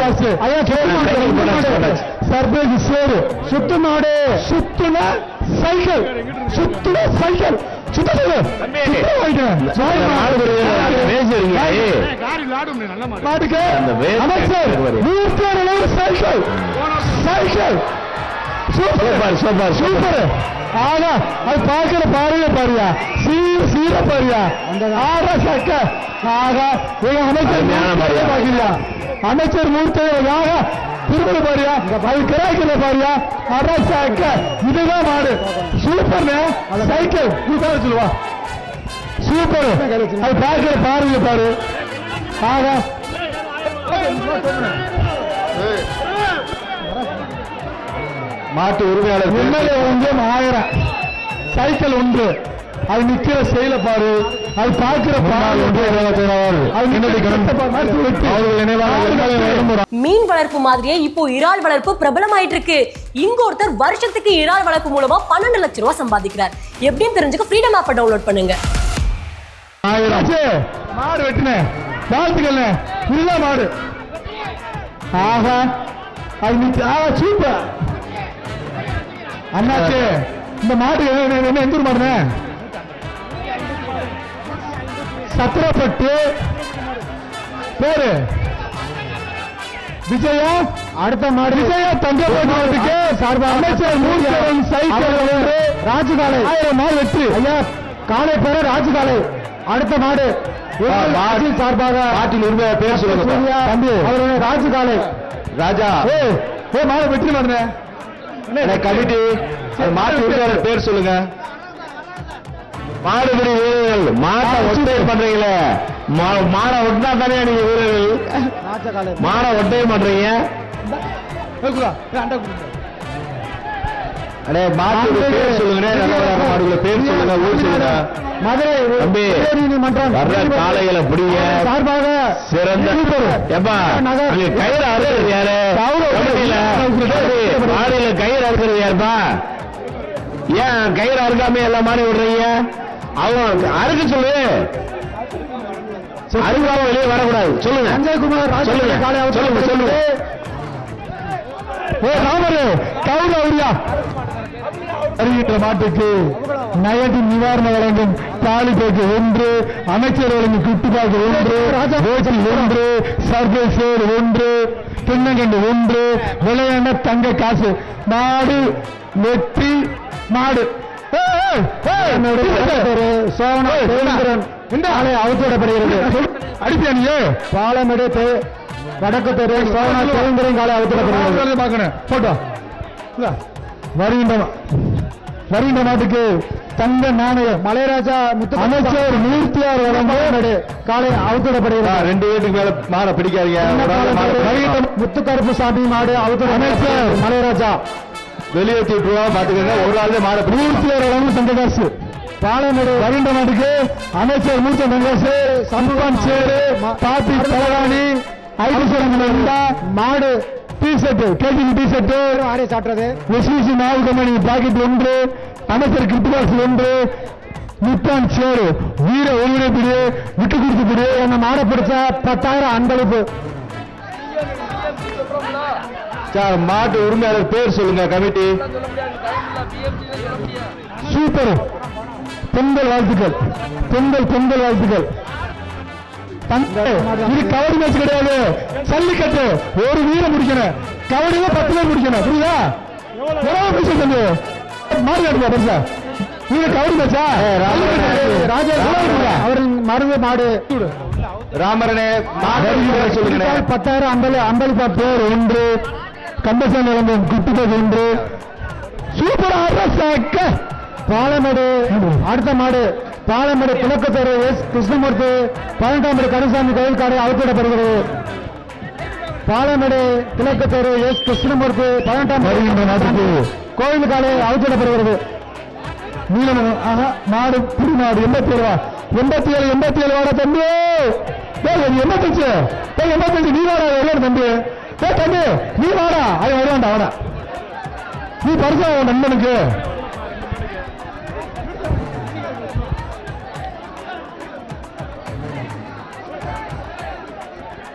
காசு. ஐயா சர்ப்ரைஸ் சேரு. சுத்து மாடு. சுத்துன சைக்கிள். சுத்துன சைக்கிள். மாட்டுக்கு அமைச்சர் சைக்கிள். Cycle super super. ஆனா அது பார்க்கிற பாருங்க பாருயா. சீர பாருயா. ஆறா சக்க. ஆகா அமைச்சர் அமைச்சர் மூர்த்தியாக திரும்ப பாரியா. அது கிராய்க்கல பாரியா. ஆறா சக்க. இதுதான் மாடு. Super cycle. சொல்லுவா சூப்பர். அது பார்க்கிற பாருங்க பாரு. ஆகா மாட்டு உரிமையாளர் உண்மையிலே 1000 சைக்கிள் ஒன்று. அது நிக்கிற செயல பாரு. அது பார்க்கிற மீன் வளர்ப்பு மாதிரியே இப்போ இறால் வளர்ப்பு பிரபலமாயிட்டு இருக்கு. இங்க ஒருத்தர் வருஷத்துக்கு இறால் வளர்ப்பு மூலமா 12 லட்சம் ரூபாய் சம்பாதிக்கிறார். எப்படின்னு தெரிஞ்சுக்க ஃப்ரீடம் ஆப்பை டவுன்லோட் பண்ணுங்க. மாடு வெட்டின வாழ்த்துக்கள். இல்ல மாடு. ஆஹா அது சூப்பர். அண்ணாச்சு இந்த மாடு என்ன எந்த ஊர் மாடுன? சத்திரப்பட்டு பேரு விஜயா. அடுத்த மாடு விஜயா தங்கப்பட்டு மாட்டுக்கு சார்பாக அமைச்சர் மூர்த்தன் சைக்கிள் ஒன்று. ராஜுகாலை 1000 மாடு வெற்றி. ஐயா காலை பேர ராஜுகாலை. அடுத்த மாடு சார்பாக நாட்டின் உரிமை பேர் சொல்லுங்க தம்பி. அவர் ராஜுகாலை ராஜா. மாடு வெற்றி மாடுன கமிட்டி மாட்டு உரிமையாளர் பேர் சொல்லுங்க. மாடுபடி வீரர்கள். மாட்டை ஒட்டை பண்றீங்களே. மாடை ஒட்டினா தானே நீங்க வீரர்கள். மாடை ஒட்டையே பண்றீங்க. அடே மாட்டு பேர் சொல்லுங்க. மாடுகளை பேர் சொல்லுங்க. ஊர் சொல்லுங்க. மதுரை தம்பி வர்ற காளைகளை பிடிங்க. சார்பாக சிறந்த எப்பா கயிறு அறுக்கிறது யாரு? மாடியில கயிறு அறுக்கிறது யாருப்பா? ஏன் கயிறு அறுக்காம எல்லா மாடி விடுறீங்க? அவங்க அறுக்க சொல்லு. அறுக்காம வெளியே வரக்கூடாது. சொல்லுங்க அஞ்சய்குமார். சொல்லுங்க சொல்லுங்க சொல்லுங்க. ராமரு கவுரு அவரியா அறிவிக்கிற மாட்டுக்கு நயத்தின் நிவாரணம் வழங்கும் தாலிபேக்கு 1, அமைச்சர் வழங்கும் குட்டுப்பாக்கு 1, ரோஜல் 1, சர்பேஸ் 1, தென்னங்கண்டு 1, விளையாண்ட தங்க காசு. மாடு வெற்றி மாடு. அவுத்துவிடப்படுகிறது. அடிப்பியானியே பாலமெடு வடக்கு தெரு சோழனா தேர்ந்தரும் காலை அவுத்துவிடப்படுகிறது. போட்டோ வருகின்ற நாட்டுக்கு தங்க நாணயம் மலைராஜா அமைச்சர் மூர்த்தியார் வழங்கும் காலை அவுத்துவிடப்படுகிறார். 2 வீட்டுக்கு மேல மாட பிடிக்காதீங்க. முத்துக்கருப்பு சாமி மாடு அவுத்து அமைச்சர் மலைராஜா வெளியேற்றி பாத்துக்கோங்க. ஒரு நாள் மாட மூர்த்தியார் வழங்கும் தங்ககாசு. பாலமேடு வருகின்ற நாட்டுக்கு அமைச்சர் மூர்த்தி தங்ககாசு. சம்பவம் சேரு பாப்பி பலவாணி மாடு டி-ஷர்ட் கேஜிபி டி-ஷர்ட் ஆடை சாட்டுறது. எஸ்விசி நாவு கம்பெனி பாக்கெட் 1, அமைச்சர் கிருத்துவாசி 1, நிப்பான் சேரு வீர ஒருங்கிணைப்பிடு விட்டு கொடுத்துப்பிடு. என்ன மாட பிடிச்சா 10,000 அன்பளிப்பு. மாட்டு உரிமையாளர் பேர் சொல்லுங்க கமிட்டி. சூப்பர். பொங்கல் வாழ்த்துக்கள். பொங்கல் வாழ்த்துக்கள். இது கபடி மேட்ச் கிடையாது. ஜல்லிக்கட்டு. ஒரு வீரம் முடிக்கணும். கபடியில 10 பேர் முடிக்கணும். புரியுதா? மாடு காட்டுவா பெருசா. இது கபடி மேட்சா? ராஜா அவரின் மருந்து மாடு ராமரனே சொல்லுங்க. 10,000 அம்பலிப்பா பேர் 1, கந்தசாமி வழங்கும் குட்டுப்பது 1. சூப்பர். பாலமேடு அடுத்த மாடு பாலமேடு கிழக்கு எஸ் கிருஷ்ணமூர்த்தி 18 கருசாமி கோயில் காரை அவுத்திடப்படுகிறது. பாலமேடு கிழக்கு எஸ் கிருஷ்ணமூர்த்தி 18 கோயில் காலை அவுத்திடப்படுகிறது. மாடு புடி மாடு 87 வாடா தம்பி. 85 நீ வாடா எவ்வளவு தம்பி. தம்பி நீ வாடா. அது வருவாண்டா வாடா. நீ பரிசா நண்பனுக்கு